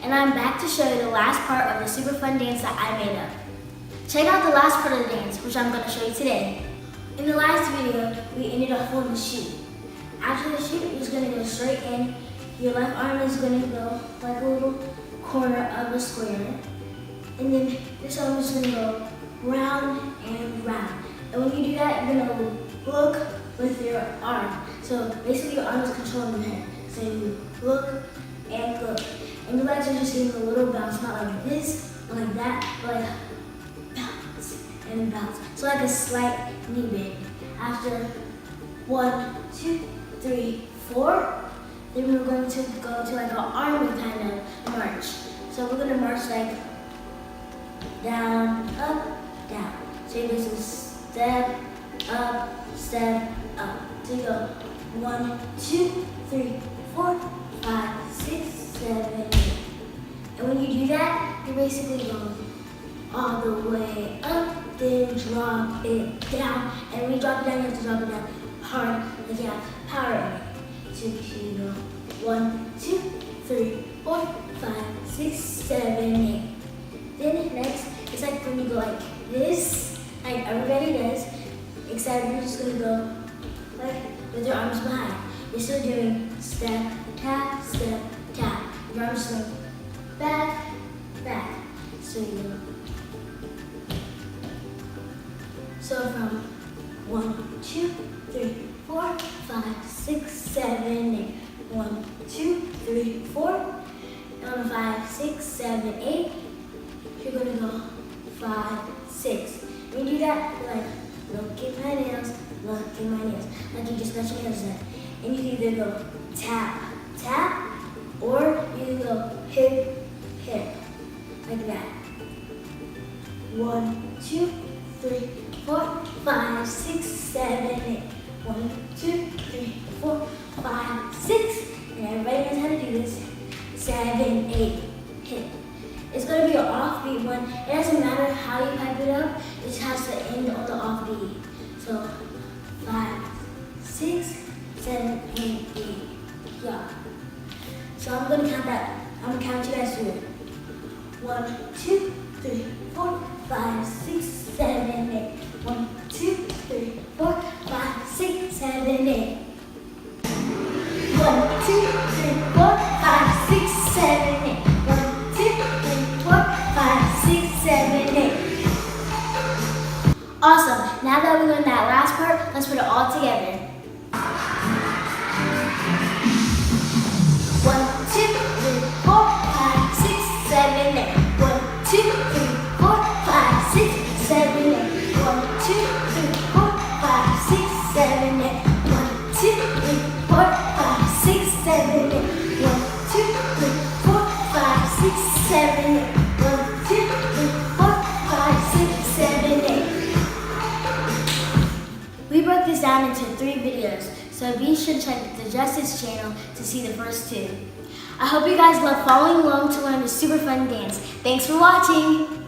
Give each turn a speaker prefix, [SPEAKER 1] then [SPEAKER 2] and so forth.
[SPEAKER 1] and I'm back to show you the last part of the super fun dance that I made up. Check out the last part of the dance, which I'm going to show you today. In the last video, we ended up holding the shoe. After the shoe, you're just going to go straight in. Your left arm is going to go like a little corner of a square. And then this arm is going to go round and round. And when you do that, you're going to look with your arm. So basically your arm is controlling your head. So you look and look. And your legs are just getting a little bounce, not like this, or like that, but like bounce and bounce. So like a slight knee bend. After 1, 2, 3, 4, then we're going to go to like an army kind of march. So we're going to march like down, up, down. So you basically step, up. So you go 1, 2, 3, 4, 5, 6, 7, 8. And when you do that, you're basically going all the way up, then drop it down. And when you drop it down, you have to drop it down hard, like you have power in it. So you go 1, 2, 3, 4, 5, 6, 7, 8. Then next, it's like when you go like this, like everybody does, except you're just gonna go like with your arms behind. You're still doing step, tap, step, tap. Your arms go back, back. So you go. So from 1, 2, 3, 4, 5, 6, 7, 8. 1, 2, 3, 4. And 5, 6, 7, 8. You're gonna go 5, 6. When you do that, you're like, look at my nails, look at my nails. Like you just got your nails done. And you can either go tap, tap, or you can go hip, hip. Like that. 1, 2, 3, 4, 5, 6, 7, 8. 1, 2, 3, 4, 5, 6. And everybody knows how to do this. 7, 8, hip. It's going to be an offbeat one. It doesn't matter how you pipe it up. It just has to end on the offbeat. So 5, 6, 7, 8, 8. Yeah. So I'm going to count that. I'm going to count you guys through it. 1, 2, 3, 4, 5, 6, 7, 8. 1, 2, 3, 4, 5, 6, 7, 8. 1, 2, 3, 4, 5, 6, 7, 8. 1, 2, 3, 4, 5, 6, 7, 8. Awesome. Now that we learned that last part, let's put it all together. 1, 2, 3, 4, 5, 6, 7, 8. 1, 2, 3, 4, 5, 6, 7, 8. 1, 2, 3, 4, 5, 6, 7, 8. 1, 2, 3, 4, 5, 6, 7, 8. 1, 2, 3, 4, 5, 6, 7, 8. 1, 2, 3, 4, 5, 6, 7, 8. We broke this down into 3 videos, so be sure to check the Justice channel to see the first 2. I hope you guys love following along to learn the super fun dance. Thanks for watching!